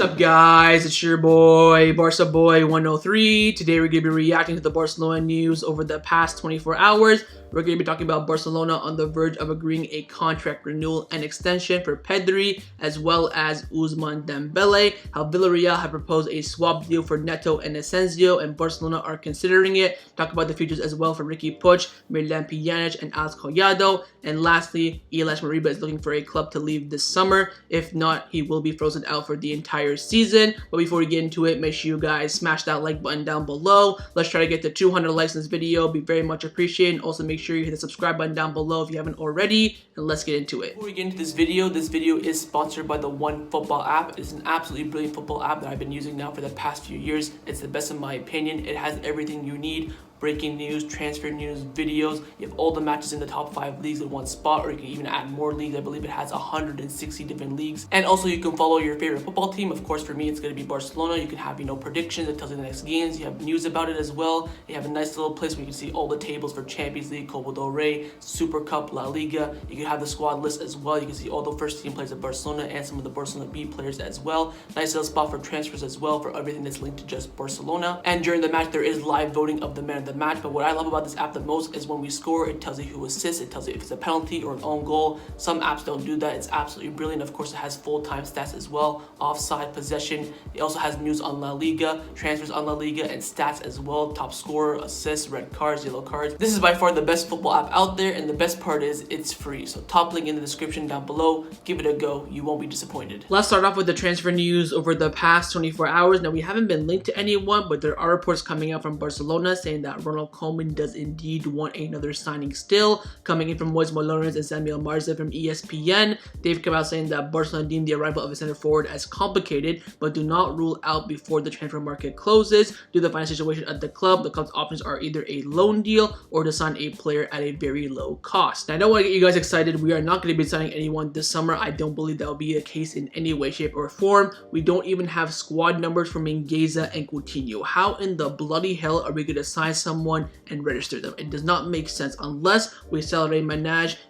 up, guys? It's your boy, Barca Boy 103. Today we're going to be reacting to the Barcelona news over the past 24 hours. We're going to be talking about Barcelona on the verge of agreeing a contract renewal and extension for Pedri, as well as Ousmane Dembele. How Villarreal have proposed a swap deal for Neto and Asenjo, and Barcelona are considering it. Talk about the futures as well for Riqui Puig, Mirlame Pjanic, and Alex Collado. And lastly, Illaix Moriba is looking for a club to leave this summer. If not, he will be frozen out for the entire season. But before we get into it, make sure you guys smash that like button down below. Let's try to get to 200 likes in this video. Be very much appreciated. And also make sure you hit the subscribe button down below if you haven't already. And let's get into it. Before we get into this video is sponsored by the One Football app. It's an absolutely brilliant football app that I've been using now for the past few years. It's the best in my opinion. It has everything you need. Breaking news, transfer news, videos. You have all the matches in the top 5 leagues in one spot, or you can even add more leagues. I believe it has 160 different leagues. And also you can follow your favorite football team. Of course, for me, it's going to be Barcelona. You can have, predictions. It tells you the next games. You have news about it as well. You have a nice little place where you can see all the tables for Champions League, Copa del Rey, Super Cup, La Liga. You can have the squad list as well. You can see all the first team players of Barcelona and some of the Barcelona B players as well. Nice little spot for transfers as well for everything that's linked to just Barcelona. And during the match, there is live voting of the man of the match. But what I love about this app the most is when we score, it tells you who assists, it tells you if it's a penalty or an own goal. Some apps don't do that. It's absolutely brilliant. Of course, it has full-time stats as well, offside, possession. It also has news on La Liga, transfers on La Liga, and stats as well. Top scorer, assists, red cards, yellow cards. This is by far the best football app out there, and the best part is it's free. So top link in the description down below. Give it a go. You won't be disappointed. Let's start off with the transfer news over the past 24 hours. Now, we haven't been linked to anyone, but there are reports coming out from Barcelona saying that Ronald Koeman does indeed want another signing still. Coming in from Ousmane Dembele and Samuel Marza from ESPN, they've come out saying that Barcelona deemed the arrival of a center forward as complicated, but do not rule out before the transfer market closes. Due to the financial situation at the club's options are either a loan deal or to sign a player at a very low cost. Now, I don't want to get you guys excited. We are not going to be signing anyone this summer. I don't believe that will be the case in any way, shape, or form. We don't even have squad numbers for Mingueza and Coutinho. How in the bloody hell are we going to sign someone and register them? It does not make sense unless we sell Renewal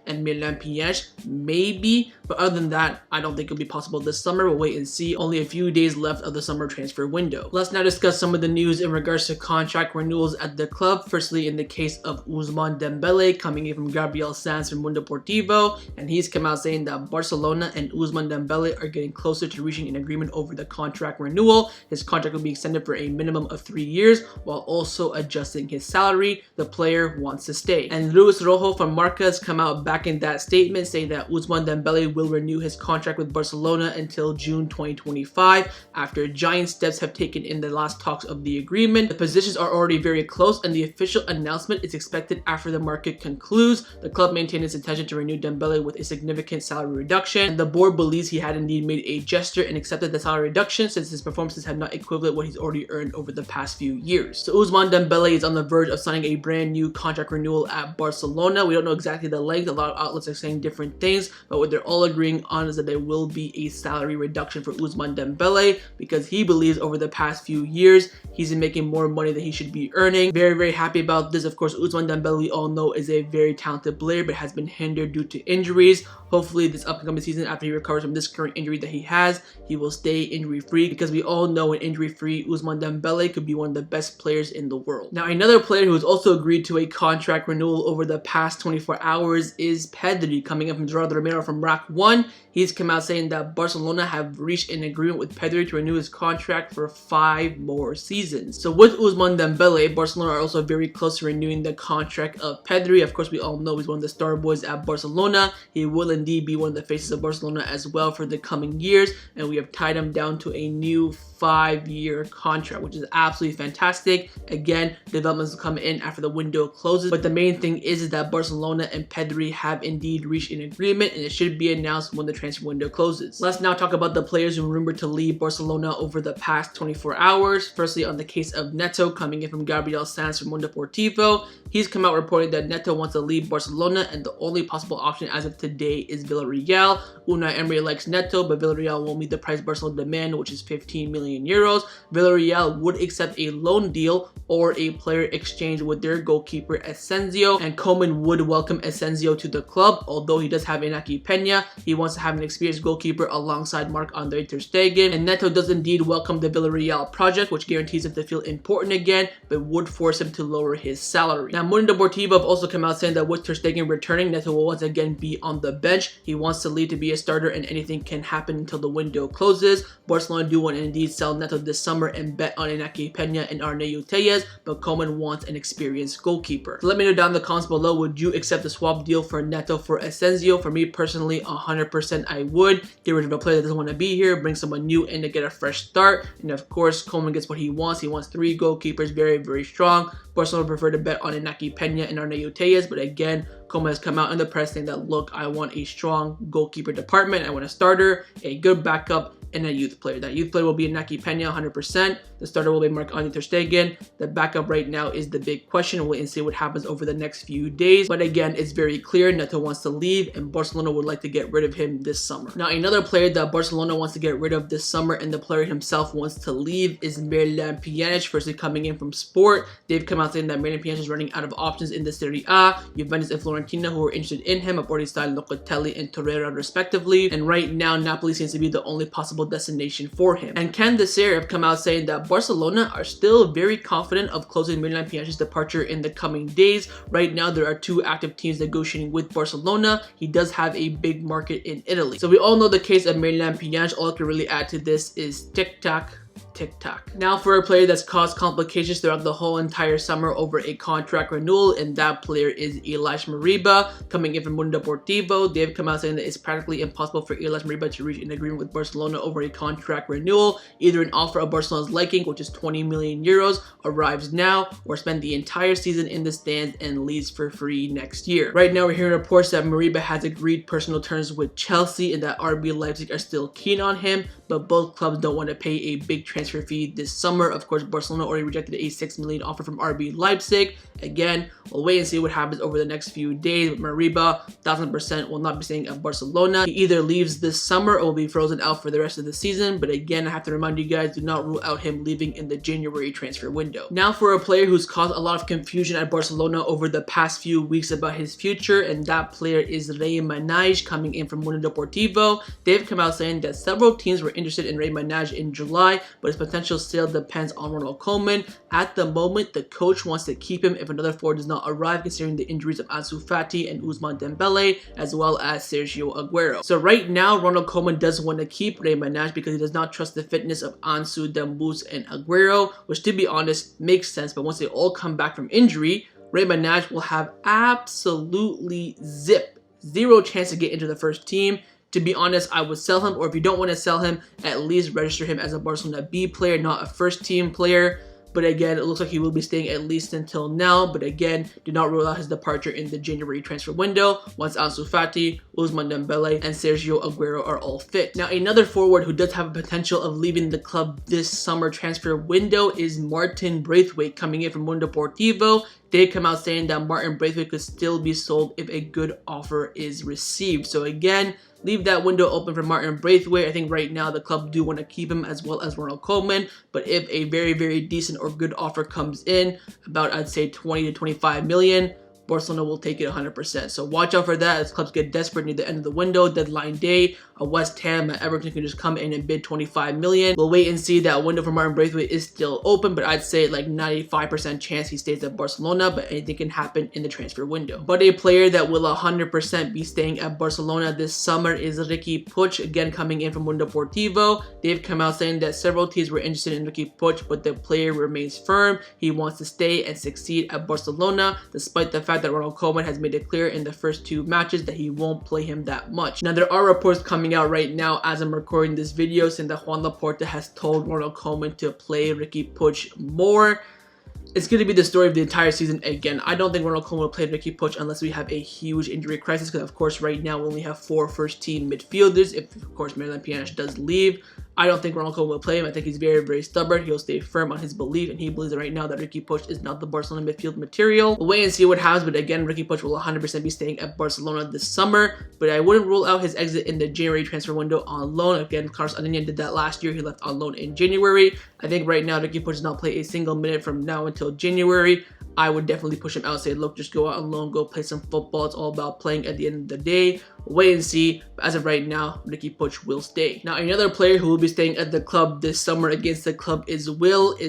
and Mirlame Pjanic, maybe. But other than that, I don't think it'll be possible this summer. We'll wait and see. Only a few days left of the summer transfer window. Let's now discuss some of the news in regards to contract renewals at the club. Firstly, in the case of Ousmane Dembele, coming in from Gabriel Sanz from Mundo Deportivo, and he's come out saying that Barcelona and Ousmane Dembele are getting closer to reaching an agreement over the contract renewal. His contract will be extended for a minimum of 3 years, while also adjusting his salary. The player wants to stay. And Luis Rojo from Marca has come out back in that statement saying that Ousmane Dembele will renew his contract with Barcelona until June 2025 after giant steps have taken in the last talks of the agreement. The positions are already very close, and the official announcement is expected after the market concludes. The club maintained its intention to renew Dembele with a significant salary reduction, and the board believes he had indeed made a gesture and accepted the salary reduction since his performances have not equivalent what he's already earned over the past few years. So Ousmane Dembele is on the verge of signing a brand new contract renewal at Barcelona. We don't know exactly the length. A lot of outlets are saying different things, but what they're all agreeing on is that there will be a salary reduction for Ousmane Dembele because he believes over the past few years he's been making more money than he should be earning. Very, very happy about this. Of course, Ousmane Dembele, we all know, is a very talented player, but has been hindered due to injuries. Hopefully, this upcoming season, after he recovers from this current injury that he has, he will stay injury-free because we all know an injury-free Ousmane Dembele could be one of the best players in the world. Now, another player who has also agreed to a contract renewal over the past 24 hours is Pedri, coming in from Gerardo Romero from Rack 1. He's come out saying that Barcelona have reached an agreement with Pedri to renew his contract for 5 more seasons. So with Ousmane Dembele, Barcelona are also very close to renewing the contract of Pedri. Of course, we all know he's one of the star boys at Barcelona. He will indeed be one of the faces of Barcelona as well for the coming years, and we have tied him down to a new 5-year contract, which is absolutely fantastic. Again, developments will come in after the window closes, but the main thing is that Barcelona and Pedri have indeed reached an agreement, and it should be announced when the transfer window closes. Let's now talk about the players who are rumored to leave Barcelona over the past 24 hours. Firstly, on the case of Neto, coming in from Gabriel Sanz from Mundo Deportivo, he's come out reporting that Neto wants to leave Barcelona, and the only possible option as of today is Villarreal. Unai Emery likes Neto, but Villarreal won't meet the price Barcelona demand, which is 15 million euros. Villarreal would accept a loan deal or a player player exchange with their goalkeeper Asenjo, and Koeman would welcome Asenjo to the club. Although he does have Illaix Moriba, he wants to have an experienced goalkeeper alongside Marc-Andre ter Stegen. And Neto does indeed welcome the Villarreal project, which guarantees him to feel important again, but would force him to lower his salary. Now, Mundo Deportivo have also come out saying that with ter Stegen returning, Neto will once again be on the bench. He wants to leave to be a starter, and anything can happen until the window closes. Barcelona do want to indeed sell Neto this summer and bet on Illaix Moriba and Unai, but Koeman wants an experienced goalkeeper. So let me know down in the comments below, would you accept the swap deal for Neto for Asenjo? For me personally, 100% I would. Get rid of a player that doesn't want to be here, bring someone new in to get a fresh start, and of course, Koeman gets what he wants. He wants 3 goalkeepers, very, very strong. Barcelona prefer to bet on Illaix Moriba and Unai, but again, Koeman has come out in the press saying that, look, I want a strong goalkeeper department. I want a starter, a good backup, and a youth player. That youth player will be Illaix Moriba 100%. The starter will be Marc-Andre ter Stegen. The backup right now is the big question. We'll wait and see what happens over the next few days. But again, it's very clear Neto wants to leave, and Barcelona would like to get rid of him this summer. Now, another player that Barcelona wants to get rid of this summer, and the player himself wants to leave, is Mirlame Pjanic, firstly coming in from Sport. They've come out saying that Mirlame Pjanic is running out of options in the Serie A. Juventus and Fiorentina, who are interested in him, have already signed Locatelli and Torreira respectively. And right now, Napoli seems to be the only possible destination for him. And Ken Desir have come out saying that Barcelona are still very confident of closing Mirlame Pjanic's departure in the coming days. Right now, there are 2 active teams negotiating with Barcelona. He does have a big market in Italy. So we all know the case of Mirlame Pjanic. All I can really add to this is tic-tac. TikTok. Now for a player that's caused complications throughout the whole entire summer over a contract renewal, and that player is Illaix Moriba, coming in from Mundo Deportivo. They've come out saying that it's practically impossible for Illaix Moriba to reach an agreement with Barcelona over a contract renewal. Either an offer of Barcelona's liking, which is 20 million euros, arrives now, or spend the entire season in the stands and leaves for free next year. Right now, we're hearing reports that Moriba has agreed personal terms with Chelsea and that RB Leipzig are still keen on him, but both clubs don't want to pay a big transfer fee this summer. Of course, Barcelona already rejected a 6 million offer from RB Leipzig. Again, we'll wait and see what happens over the next few days. But Moriba, 1000% will not be staying at Barcelona. He either leaves this summer or will be frozen out for the rest of the season. But again, I have to remind you guys, do not rule out him leaving in the January transfer window. Now for a player who's caused a lot of confusion at Barcelona over the past few weeks about his future, and that player is RB Leipzig, coming in from Mundo Deportivo. They've come out saying that several teams were interested in RB Leipzig in July, but his potential sale depends on Ronald Koeman. At the moment, the coach wants to keep him if another forward does not arrive, considering the injuries of Ansu Fati and Ousmane Dembele, as well as Sergio Aguero. So right now, Ronald Koeman does want to keep RB Leipzig because he does not trust the fitness of Ansu, Dembele, and Aguero, which to be honest makes sense. But once they all come back from injury, RB Leipzig will have absolutely zero chance to get into the first team. To be honest, I would sell him, or if you don't want to sell him, at least register him as a Barcelona B player, not a first team player. But again, it looks like he will be staying at least until now. But again, do not rule out his departure in the January transfer window once Ansu Fati, Ousmane Dembele, and Sergio Aguero are all fit. Now, another forward who does have a potential of leaving the club this summer transfer window is Martin Braithwaite, coming in from Mundo Deportivo. They come out saying that Martin Braithwaite could still be sold if a good offer is received. So again, leave that window open for Martin Braithwaite. I think right now the club do want to keep him, as well as Ronald Koeman. But if a very, very decent or good offer comes in, about I'd say 20 to 25 million, Barcelona will take it 100%. So watch out for that as clubs get desperate near the end of the window, deadline day. A West Ham, Everton can just come in and bid 25 million. We'll wait and see. That window for Martin Braithwaite is still open, but I'd say like 95% chance he stays at Barcelona, but anything can happen in the transfer window. But a player that will 100% be staying at Barcelona this summer is Riqui Puig, again coming in from Mundo Deportivo. They've come out saying that several teams were interested in Riqui Puig, but the player remains firm. He wants to stay and succeed at Barcelona, despite the fact that Ronald Koeman has made it clear in the first 2 matches that he won't play him that much. Now, there are reports coming out right now as I'm recording this video saying that Juan Laporta has told Ronald Koeman to play Riqui Puig more. It's going to be the story of the entire season again. I don't think Ronald Koeman will play Riqui Puig unless we have a huge injury crisis, because of course right now we only have 4 first-team midfielders. If of course Mirlame Pjanic does leave, I don't think Ronald Koeman will play him. I think he's very, very stubborn. He'll stay firm on his belief, and he believes right now that Riqui Puig is not the Barcelona midfield material. We'll wait and see what happens, but again, Riqui Puig will 100% be staying at Barcelona this summer, but I wouldn't rule out his exit in the January transfer window on loan. Again, Carlos Alenia did that last year. He left on loan in January. I think right now, Riqui Puig does not play a single minute from now until January. I would definitely push him out and say, look, just go out on loan, go play some football. It's all about playing at the end of the day. Wait and see. But as of right now, Riqui Puig will stay. Now, another player who will be staying at the club this summer against the club is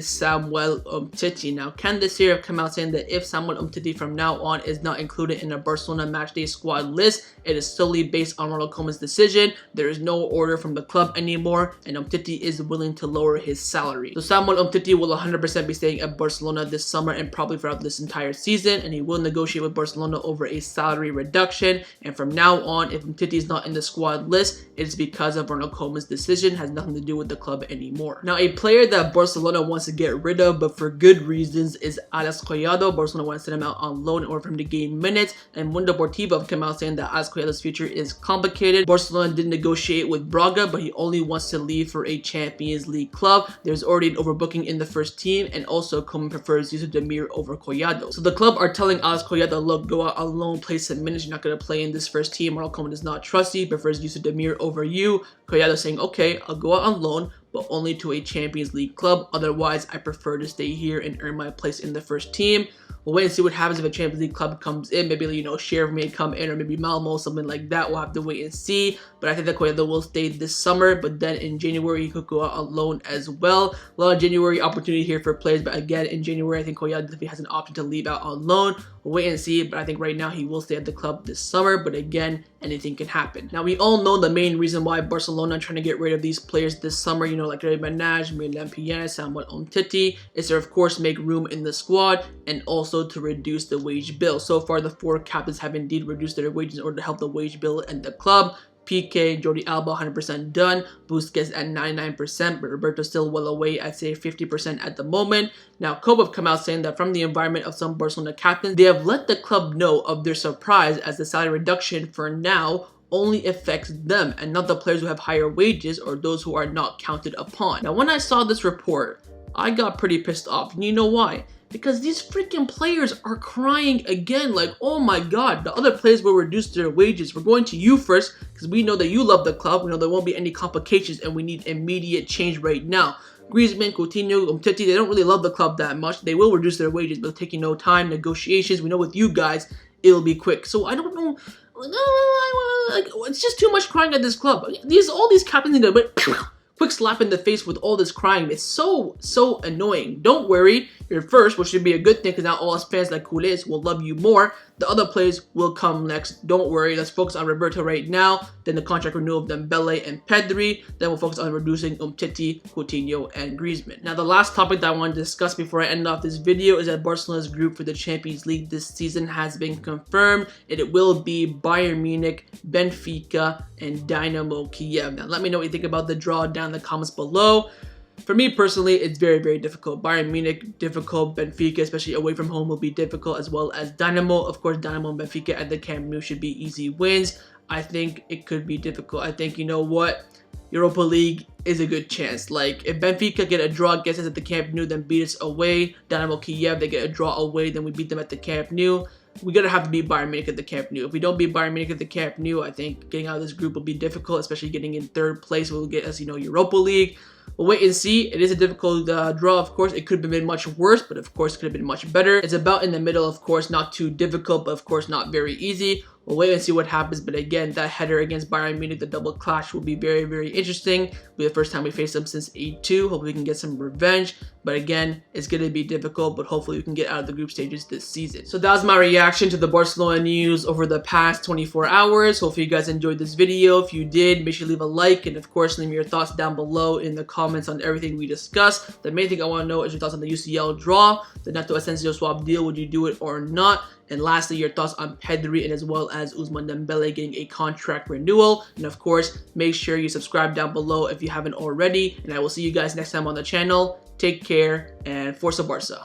Samuel Umtiti. Now, Ken this year have come out saying that if Samuel Umtiti from now on is not included in a Barcelona matchday squad list, it is solely based on Ronald Koeman's decision. There is no order from the club anymore, and Umtiti is willing to lower his salary. So Samuel Umtiti will 100% be staying at Barcelona this summer and probably throughout this entire season, and he will negotiate with Barcelona over a salary reduction. And from now on, if Umtiti is not in the squad list, it is because of Ronald Koeman's decision. It has nothing to do with the club anymore. Now, a player that Barcelona wants to get rid of, but for good reasons, is Ilaix Moriba. Barcelona wants to send him out on loan in order for him to gain minutes, and Mundo Deportivo have come out saying that Ilaix Moriba's future is complicated. Barcelona did negotiate with Braga, but he only wants to leave for a Champions League club. There's already an overbooking in the first team, and also Koeman prefers Yusuf Demir over Collado. So the club are telling Ilaix Moriba, look, go out on loan, play some minutes. You're not going to play in this first team. Ronald Koeman does not trust you, prefers Yusuf Demir over you. Collado saying, okay, I'll go out on loan, but only to a Champions League club. Otherwise, I prefer to stay here and earn my place in the first team. We'll wait and see what happens if a Champions League club comes in. Maybe, you know, Sheriff may come in, or maybe Malmo, something like that. We'll have to wait and see. But I think that Collado will stay this summer. But then in January, he could go out on loan as well. A lot of January opportunity here for players. But again, in January, I think Collado definitely has an option to leave out on loan. We'll wait and see. But I think right now he will stay at the club this summer. But again, anything can happen. Now, we all know the main reason why Barcelona are trying to get rid of these players this summer, you know, like RB Leipzig, Mirlame Pjanic, Samuel Umtiti, is to, of course, make room in the squad and also to reduce the wage bill. So far, the four captains have indeed reduced their wages in order to help the wage bill and the club. PK, Jordi Alba 100% done, Busquets at 99%, but Roberto still well away at say 50% at the moment. Now, Kobe have come out saying that from the environment of some Barcelona captains, they have let the club know of their surprise as the salary reduction for now only affects them and not the players who have higher wages or those who are not counted upon. Now, when I saw this report, I got pretty pissed off, and you know why? Because these freaking players are crying again, like, oh my god, the other players will reduce their wages. We're going to you first because we know that you love the club. We know there won't be any complications and we need immediate change right now. Griezmann, Coutinho, Umtiti, they don't really love the club that much. They will reduce their wages, but taking no time, negotiations. We know with you guys, it'll be quick. So I don't know. Like, it's just too much crying at this club. All these captains need to quick slap in the face with all this crying. It's so annoying. Don't worry, you're first, which should be a good thing because now all us fans like culés will love you more. The other players will come next. Don't worry. Let's focus on Roberto right now. Then the contract renewal of Dembele and Pedri. Then we'll focus on reducing Umtiti, Coutinho, and Griezmann. Now, the last topic that I want to discuss before I end off this video is that Barcelona's group for the Champions League this season has been confirmed. It will be Bayern Munich, Benfica, and Dynamo Kiev. Now, let me know what you think about the draw down in the comments below. For me personally, it's very difficult. Bayern Munich, difficult. Benfica, especially away from home, will be difficult, as well as Dynamo. Of course, Dynamo and Benfica at the Camp Nou should be easy wins. I think it could be difficult. I think, you know what? Europa League is a good chance. Like, if Benfica get a draw against us at the Camp Nou, then beat us away. Dynamo Kiev, they get a draw away, then we beat them at the Camp Nou. We're going to have to beat Bayern Munich at the Camp Nou. If we don't beat Bayern Munich at the Camp Nou, I think getting out of this group will be difficult, especially getting in third place will get us, you know, Europa League. We'll wait and see. It is a difficult draw, of course. It could have been much worse, but of course, it could have been much better. It's about in the middle, of course, not too difficult, but of course, not very easy. We'll wait and see what happens, but again, that header against Bayern Munich, the double clash, will be very interesting. It'll be the first time we face them since 8-2. Hopefully, we can get some revenge, but again, it's going to be difficult, but hopefully, we can get out of the group stages this season. So that was my reaction to the Barcelona news over the past 24 hours. Hopefully, you guys enjoyed this video. If you did, make sure you leave a like, and of course, leave me your thoughts down below in the comments on everything we discussed. The main thing I want to know is your thoughts on the UCL draw, the Neto Asenjo swap deal. Would you do it or not? And lastly, your thoughts on Pedri and as well as Ousmane Dembele getting a contract renewal. And of course, make sure you subscribe down below if you haven't already. And I will see you guys next time on the channel. Take care and Forza Barca.